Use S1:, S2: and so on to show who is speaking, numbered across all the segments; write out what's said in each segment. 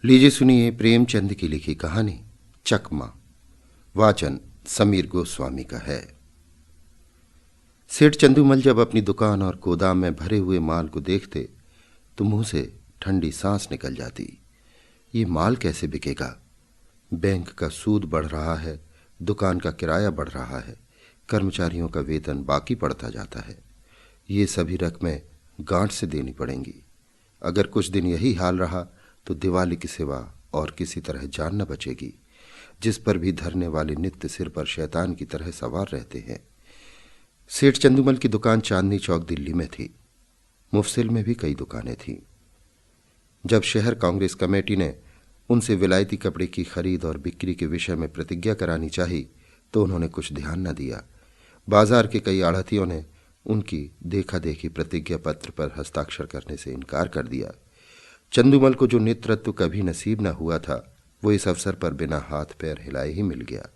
S1: लीजिए सुनिए प्रेमचंद की लिखी कहानी चकमा। वाचन समीर गोस्वामी का है। सेठ चंदूमल जब अपनी दुकान और गोदाम में भरे हुए माल को देखते तो मुंह से ठंडी सांस निकल जाती। ये माल कैसे बिकेगा? बैंक का सूद बढ़ रहा है, दुकान का किराया बढ़ रहा है, कर्मचारियों का वेतन बाकी पड़ता जाता है। ये सभी रकमें गांठ से देनी पड़ेंगी। अगर कुछ दिन यही हाल रहा तो दिवाली के सिवा और किसी तरह जान न बचेगी। जिस पर भी धरने वाले नित्य सिर पर शैतान की तरह सवार रहते हैं। सेठ चंदूमल की दुकान चांदनी चौक दिल्ली में थी। मुफसिल में भी कई दुकानें थीं। जब शहर कांग्रेस कमेटी ने उनसे विलायती कपड़े की खरीद और बिक्री के विषय में प्रतिज्ञा करानी चाही तो उन्होंने कुछ ध्यान न दिया। बाजार के कई आढ़तियों ने उनकी देखा देखी प्रतिज्ञा पत्र पर हस्ताक्षर करने से इनकार कर दिया। चंदूमल को जो नेतृत्व कभी नसीब न हुआ था वो इस अवसर पर बिना हाथ पैर हिलाए ही मिल गया।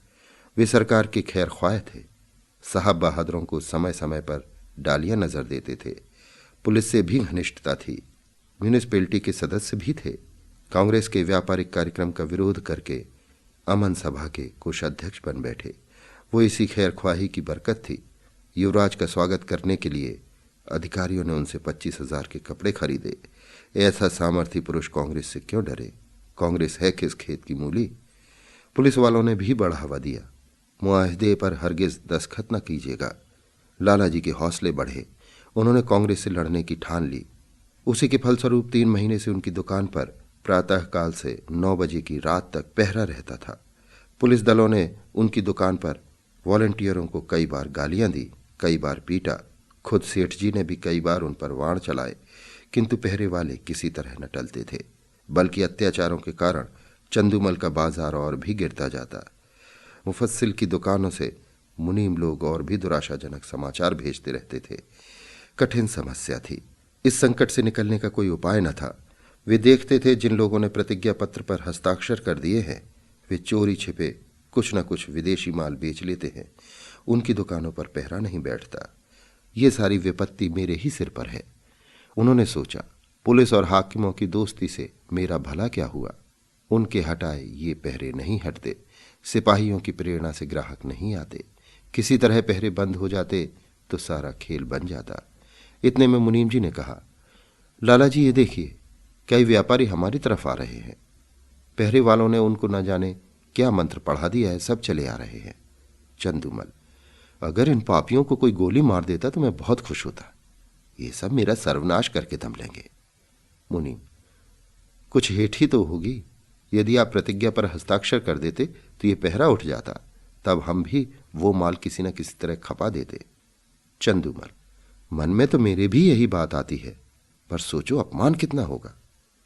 S1: वे सरकार के खैर ख्वाह थे। साहब बहादुरों को समय समय पर डालियां नजर देते थे। पुलिस से भी घनिष्ठता थी। म्यूनिसिपैलिटी के सदस्य भी थे। कांग्रेस के व्यापारिक कार्यक्रम का विरोध करके अमन सभा के कोषाध्यक्ष बन बैठे। वो इसी खैर ख्वाही की बरकत थी। युवराज का स्वागत करने के लिए अधिकारियों ने उनसे 25,000 के कपड़े खरीदे। ऐसा सामर्थ्य पुरुष कांग्रेस से क्यों डरे? कांग्रेस है किस खेत की मूली? पुलिस वालों ने भी बढ़ावा दिया। मुआहदे पर हरगिज दस्तखत न कीजिएगा। लाला जी के हौसले बढ़े। उन्होंने कांग्रेस से लड़ने की ठान ली। उसी के फलस्वरूप 3 महीने से उनकी दुकान पर प्रातःकाल से 9 बजे की रात तक पहरा रहता था। पुलिस दलों ने उनकी दुकान पर वॉलंटियरों को कई बार गालियां दी, कई बार पीटा। खुद सेठ जी ने भी कई बार उन पर वाण चलाए, किंतु पहरे वाले किसी तरह न टलते थे। बल्कि अत्याचारों के कारण चंदूमल का बाजार और भी गिरता जाता। मुफस्सिल की दुकानों से मुनीम लोग और भी दुराशाजनक समाचार भेजते रहते थे। कठिन समस्या थी। इस संकट से निकलने का कोई उपाय न था। वे देखते थे जिन लोगों ने प्रतिज्ञा पत्र पर हस्ताक्षर कर दिए हैं वे चोरी छिपे कुछ न कुछ विदेशी माल बेच लेते हैं। उनकी दुकानों पर पहरा नहीं बैठता। ये सारी विपत्ति मेरे ही सिर पर है। उन्होंने सोचा, पुलिस और हाकिमों की दोस्ती से मेरा भला क्या हुआ? उनके हटाए ये पहरे नहीं हटते। सिपाहियों की प्रेरणा से ग्राहक नहीं आते। किसी तरह पहरे बंद हो जाते तो सारा खेल बन जाता। इतने में मुनीम जी ने कहा, लाला जी ये देखिए, कई व्यापारी हमारी तरफ आ रहे हैं। पहरे वालों ने उनको न जाने क्या मंत्र पढ़ा दिया है, सब चले आ रहे हैं। चंदूमल, अगर इन पापियों को कोई गोली मार देता तो मैं बहुत खुश होता। ये सब मेरा सर्वनाश करके दम लेंगे। मुनीम, कुछ हेठ ही तो होगी। यदि आप प्रतिज्ञा पर हस्ताक्षर कर देते तो ये पहरा उठ जाता। तब हम भी वो माल किसी न किसी तरह खपा देते। चंदूमल, मन में तो मेरे भी यही बात आती है, पर सोचो अपमान कितना होगा।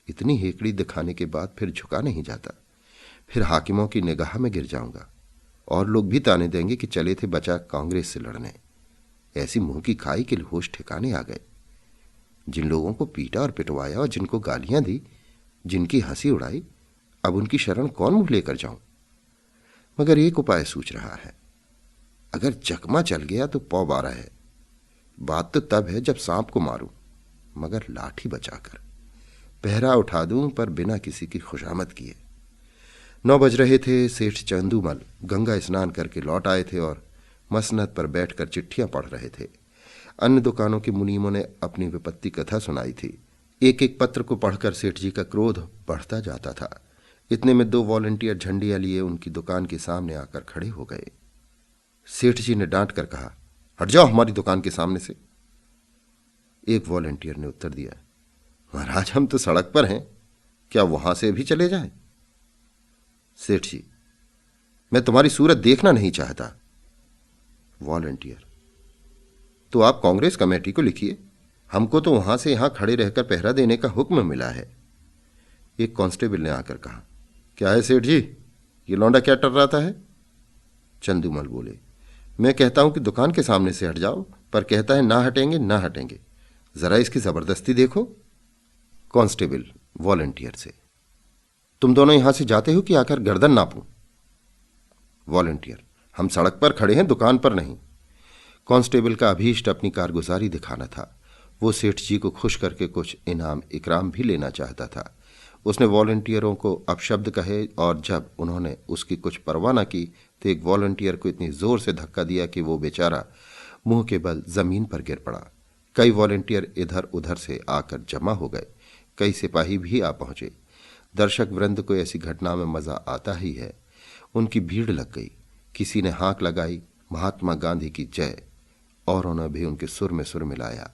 S1: इतनी हेकड़ी दिखाने के बाद फिर झुका नहीं जाता। फिर हाकिमों की निगाह में गिर जाऊंगा और लोग भी ताने देंगे कि चले थे बचा कांग्रेस से लड़ने। ऐसी मुंह की खाई के होश ठिकाने आ गए। जिन लोगों को पीटा और पिटवाया और जिनको गालियां दी, जिनकी हंसी उड़ाई, अब उनकी शरण कौन मुंह लेकर जाऊं? मगर एक उपाय सूझ रहा है। अगर चकमा चल गया तो पौ 12 है। बात तो तब है जब सांप को मारूं, मगर लाठी बचाकर। पहरा उठा दूं पर बिना किसी की खुशामद किए। 9 बज रहे थे। सेठ चंदूमल गंगा स्नान करके लौट आए थे और मसनद पर बैठकर चिट्ठियां पढ़ रहे थे। अन्य दुकानों के मुनीमों ने अपनी विपत्ति कथा सुनाई थी। एक एक पत्र को पढ़कर सेठ जी का क्रोध बढ़ता जाता था। इतने में 2 वॉलंटियर झंडियां लिए उनकी दुकान के सामने आकर खड़े हो गए। सेठ जी ने डांट कर कहा, हट जाओ हमारी दुकान के सामने से। एक वॉलंटियर ने उत्तर दिया, महाराज हम तो सड़क पर हैं, क्या वहां से भी चले जाएं? सेठ जी, मैं तुम्हारी सूरत देखना नहीं चाहता। वॉलंटियर, तो आप कांग्रेस कमेटी को लिखिए। हमको तो वहां से यहां खड़े रहकर पहरा देने का हुक्म मिला है। एक कांस्टेबल ने आकर कहा, क्या है सेठ जी, ये लौंडा क्या टर्राता है? चंदूमल बोले, मैं कहता हूं कि दुकान के सामने से हट जाओ, पर कहता है ना हटेंगे ना हटेंगे। जरा इसकी जबरदस्ती देखो। कांस्टेबल वॉलंटियर से, तुम दोनों यहां से जाते हो कि आकर गर्दन नापूं? वॉलंटियर, हम सड़क पर खड़े हैं, दुकान पर नहीं। कांस्टेबल का अभीष्ट अपनी कारगुजारी दिखाना था। वो सेठ जी को खुश करके कुछ इनाम इकराम भी लेना चाहता था। उसने वॉलंटियरों को अपशब्द कहे और जब उन्होंने उसकी कुछ परवाह न की तो एक वॉलंटियर को इतनी जोर से धक्का दिया कि वो बेचारा मुंह के बल जमीन पर गिर पड़ा। कई वॉलंटियर इधर उधर से आकर जमा हो गए। कई सिपाही भी आ पहुंचे। दर्शक वृंद को ऐसी घटना में मजा आता ही है। उनकी भीड़ लग गई। किसी ने हाक लगाई, महात्मा गांधी की जय, और उन्होंने भी उनके सुर में सुर मिलाया।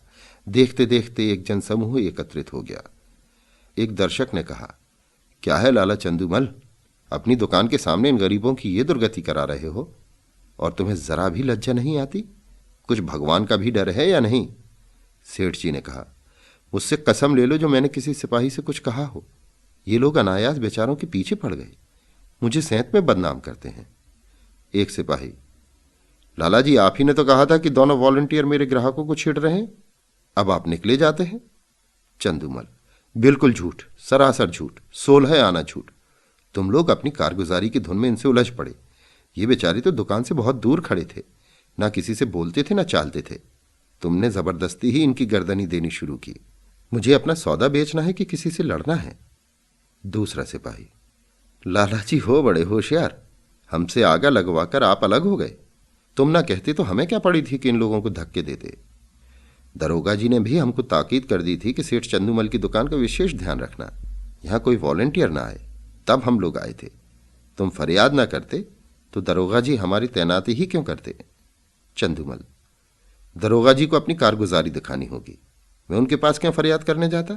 S1: देखते देखते एक जनसमूह एकत्रित हो गया। एक दर्शक ने कहा, क्या है लाला चंदूमल, अपनी दुकान के सामने इन गरीबों की ये दुर्गति करा रहे हो, और तुम्हें जरा भी लज्जा नहीं आती? कुछ भगवान का भी डर है या नहीं? सेठ जी ने कहा, मुझसे कसम ले लो जो मैंने किसी सिपाही से कुछ कहा हो। ये लोग अनायास बेचारों के पीछे पड़ गए, मुझे सैंत में बदनाम करते हैं। एक सिपाही, लाला जी, आप ही ने तो कहा था कि दोनों वॉलंटियर मेरे ग्राहकों को छेड़ रहे हैं, अब आप निकले जाते हैं। चंदूमल, बिल्कुल झूठ, सरासर झूठ, 16 आना झूठ। तुम लोग अपनी कारगुजारी की धुन में इनसे उलझ पड़े। ये बेचारे तो दुकान से बहुत दूर खड़े थे, ना किसी से बोलते थे ना चालते थे। तुमने जबरदस्ती ही इनकी गर्दनी देनी शुरू की। मुझे अपना सौदा बेचना है कि किसी से लड़ना है? दूसरा सिपाही, लाला जी हो बड़े होशियार, हमसे आगा लगवाकर आप अलग हो गए। तुम ना कहते तो हमें क्या पड़ी थी कि इन लोगों को धक्के देते। दरोगा जी ने भी हमको ताकीद कर दी थी कि सेठ चंदूमल की दुकान का विशेष ध्यान रखना, यहां कोई वॉलंटियर ना आए, तब हम लोग आए थे। तुम फरियाद ना करते तो दरोगा जी हमारी तैनाती ही क्यों करते? चंदूमल, दरोगा जी को अपनी कारगुजारी दिखानी होगी, मैं उनके पास क्यों फरियाद करने जाता?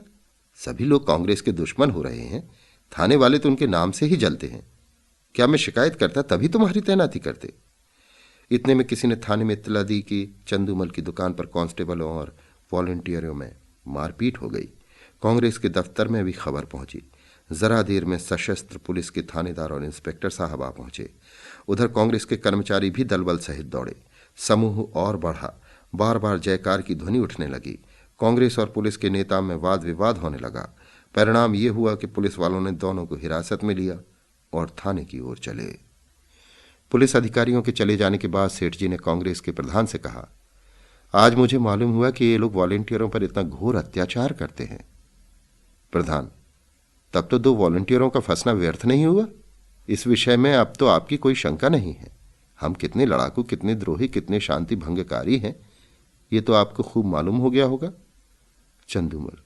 S1: सभी लोग कांग्रेस के दुश्मन हो रहे हैं, थाने वाले तो उनके नाम से ही जलते हैं। क्या मैं शिकायत करता तभी तुम्हारी तैनाती करते? इतने में किसी ने थाने में इत्तला दी कि चंदूमल की दुकान पर कांस्टेबलों और वॉलंटियरों में मारपीट हो गई। कांग्रेस के दफ्तर में भी खबर पहुंची। जरा देर में सशस्त्र पुलिस के थानेदार और इंस्पेक्टर साहब आ पहुंचे। उधर कांग्रेस के कर्मचारी भी दलबल सहित दौड़े। समूह और बढ़ा। बार बार जयकार की ध्वनि उठने लगी। कांग्रेस और पुलिस के नेता में वाद विवाद होने लगा। परिणाम ये हुआ कि पुलिस वालों ने दोनों को हिरासत में लिया और थाने की ओर चले। पुलिस अधिकारियों के चले जाने के बाद सेठ जी ने कांग्रेस के प्रधान से कहा, आज मुझे मालूम हुआ कि ये लोग वॉलंटियरों पर इतना घोर अत्याचार करते हैं। प्रधान, तब तो 2 वॉलंटियरों का फंसना व्यर्थ नहीं हुआ। इस विषय में अब तो आपकी कोई शंका नहीं है। हम कितने लड़ाकू, कितने द्रोही, कितने शांति भंगकारी हैं, ये तो आपको खूब मालूम हो गया होगा। चंदूमल,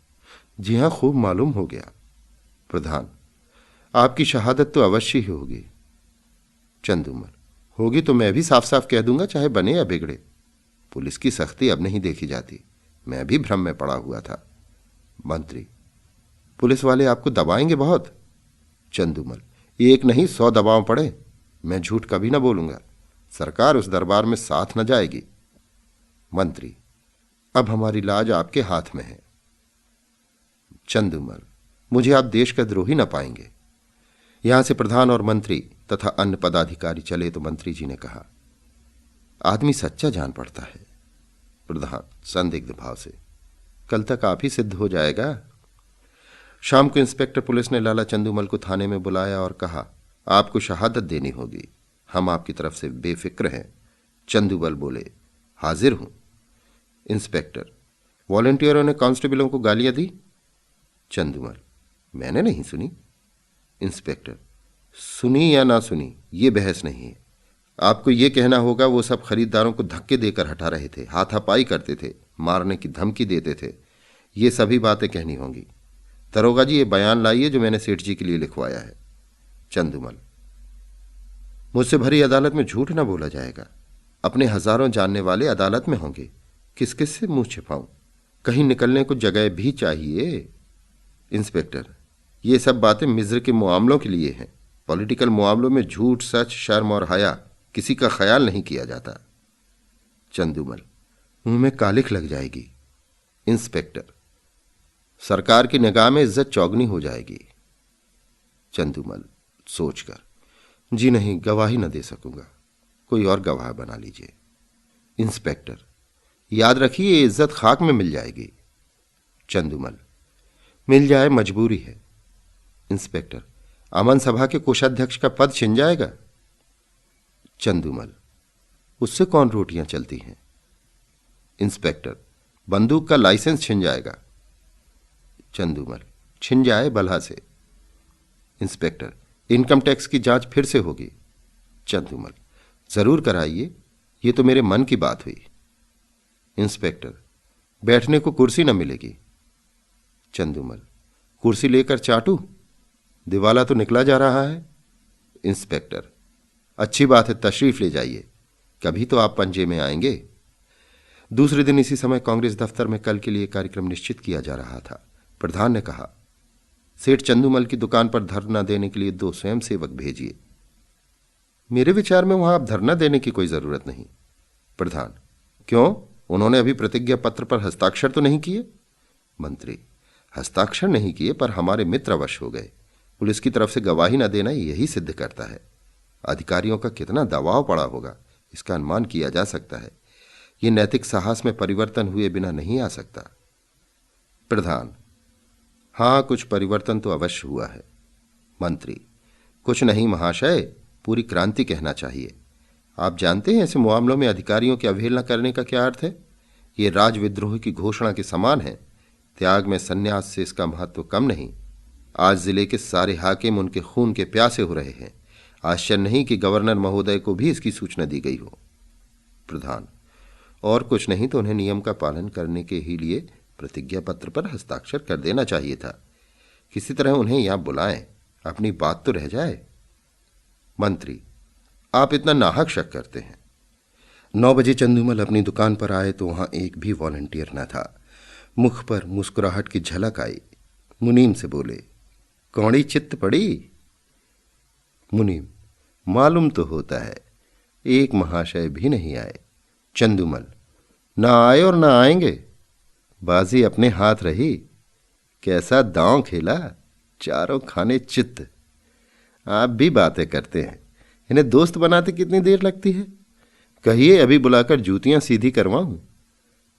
S1: जी हां, खूब मालूम हो गया। प्रधान, आपकी शहादत तो अवश्य ही होगी। चंदूमल, होगी तो मैं भी साफ साफ कह दूंगा, चाहे बने या बिगड़े। पुलिस की सख्ती अब नहीं देखी जाती, मैं भी भ्रम में पड़ा हुआ था। मंत्री, पुलिस वाले आपको दबाएंगे बहुत। चंदूमल, एक नहीं 100 दबाव पड़े, मैं झूठ कभी ना बोलूंगा। सरकार उस दरबार में साथ न जाएगी। मंत्री, अब हमारी लाज आपके हाथ में है। चंदूमल, मुझे आप देश का द्रोही न पाएंगे। यहां से प्रधान और मंत्री तथा अन्य पदाधिकारी चले तो मंत्री जी ने कहा, आदमी सच्चा जान पड़ता है। प्रधान संदिग्ध भाव से, कल तक आप ही सिद्ध हो जाएगा। शाम को इंस्पेक्टर पुलिस ने लाला चंदूमल को थाने में बुलाया और कहा, आपको शहादत देनी होगी, हम आपकी तरफ से बेफिक्र हैं। चंदूमल बोले, हाजिर हूं। इंस्पेक्टर, वॉलंटियरों ने कांस्टेबलों को गालियां दी? चंदूमल, मैंने नहीं सुनी। इंस्पेक्टर, सुनी या ना सुनी ये बहस नहीं है। आपको ये कहना होगा वो सब खरीदारों को धक्के देकर हटा रहे थे, हाथापाई करते थे, मारने की धमकी देते थे, ये सभी बातें कहनी होंगी। दरोगा जी ये बयान लाइए जो मैंने सेठ जी के लिए लिखवाया है। चंदूमल, मुझसे भरी अदालत में झूठ ना बोला जाएगा। अपने हजारों जानने वाले अदालत में होंगे, किस किस से मुंह छिपाऊं, कहीं निकलने को जगह भी चाहिए। इंस्पेक्टर, ये सब बातें मिस्र के मामलों के लिए हैं। पॉलिटिकल मामलों में झूठ, सच, शर्म और हया किसी का ख्याल नहीं किया जाता। चंदूमल, मुंह में कालिख लग जाएगी। इंस्पेक्टर, सरकार की निगाह में इज्जत चौगनी हो जाएगी। चंदूमल सोचकर, जी नहीं, गवाही न दे सकूंगा, कोई और गवाह बना लीजिए। इंस्पेक्टर, याद रखिए ये इज्जत खाक में मिल जाएगी। चंदूमल, मिल जाए, मजबूरी है। इंस्पेक्टर, अमन सभा के कोषाध्यक्ष का पद छिन जाएगा। चंदूमल, उससे कौन रोटियां चलती हैं। इंस्पेक्टर, बंदूक का लाइसेंस छिन जाएगा। चंदूमल, छिन जाए भला से, इंस्पेक्टर, इनकम टैक्स की जांच फिर से होगी। चंदूमल, जरूर कराइए, ये तो मेरे मन की बात हुई। इंस्पेक्टर, बैठने को कुर्सी न मिलेगी। चंदूमल, कुर्सी लेकर चाटू, दिवाला तो निकला जा रहा है। इंस्पेक्टर, अच्छी बात है, तशरीफ ले जाइए, कभी तो आप पंजे में आएंगे। दूसरे दिन इसी समय कांग्रेस दफ्तर में कल के लिए कार्यक्रम निश्चित किया जा रहा था। प्रधान ने कहा, सेठ चंदूमल की दुकान पर धरना देने के लिए 2 स्वयंसेवक भेजिए। मेरे विचार में वहां अब धरना देने की कोई जरूरत नहीं। प्रधान, क्यों, उन्होंने अभी प्रतिज्ञा पत्र पर हस्ताक्षर तो नहीं किए? मंत्री, हस्ताक्षर नहीं किए, पर हमारे मित्र अवश्य हो गए। पुलिस की तरफ से गवाही न देना यही सिद्ध करता है। अधिकारियों का कितना दबाव पड़ा होगा, इसका अनुमान किया जा सकता है। ये नैतिक साहस में परिवर्तन हुए बिना नहीं आ सकता। प्रधान, हां, कुछ परिवर्तन तो अवश्य हुआ है। मंत्री, कुछ नहीं महाशय, पूरी क्रांति कहना चाहिए। आप जानते हैं ऐसे मामलों में अधिकारियों की अवहेलना करने का क्या अर्थ है? ये राजविद्रोह की घोषणा के समान है। त्याग में संन्यास से इसका महत्व कम नहीं। आज जिले के सारे हाकिम उनके खून के प्यासे हो रहे हैं। आश्चर्य नहीं कि गवर्नर महोदय को भी इसकी सूचना दी गई हो। प्रधान, और कुछ नहीं तो उन्हें नियम का पालन करने के ही लिए प्रतिज्ञा पत्र पर हस्ताक्षर कर देना चाहिए था। किसी तरह उन्हें यहां बुलाएं, अपनी बात तो रह जाए। मंत्री, आप इतना नाहक शक करते हैं। 9 बजे चंदूमल अपनी दुकान पर आए तो वहां एक भी वॉलंटियर न था। मुख पर मुस्कुराहट की झलक आई। मुनीम से बोले, कौड़ी चित्त पड़ी? मुनीम, मालूम तो होता है, एक महाशय भी नहीं आए। चंदूमल, ना आए और ना आएंगे, बाजी अपने हाथ रही। कैसा दांव खेला, चारों खाने चित्त। आप भी बातें करते हैं, इन्हें दोस्त बनाते कितनी देर लगती है? कहिए अभी बुलाकर जूतियां सीधी करवाऊं।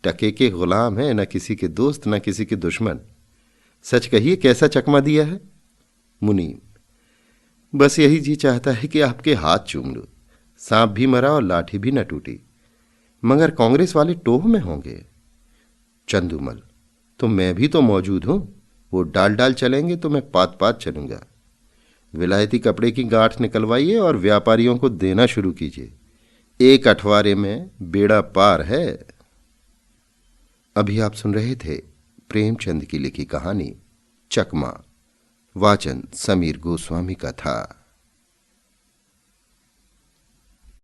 S1: टके के गुलाम है, न किसी के दोस्त न किसी के दुश्मन। सच कहिए, कैसा चकमा दिया है? मुनीम, बस यही जी चाहता है कि आपके हाथ चूम लूं। सांप भी मरा और लाठी भी न टूटी, मगर कांग्रेस वाले टोह में होंगे। चंदूमल, तो मैं भी तो मौजूद हूं। वो डाल डाल चलेंगे तो मैं पात पात चलूंगा। विलायती कपड़े की गांठ निकलवाइए और व्यापारियों को देना शुरू कीजिए। एक अठवारे में बेड़ा पार है। अभी आप सुन रहे थे प्रेमचंद की लिखी कहानी चकमा। वाचन समीर गोस्वामी का था।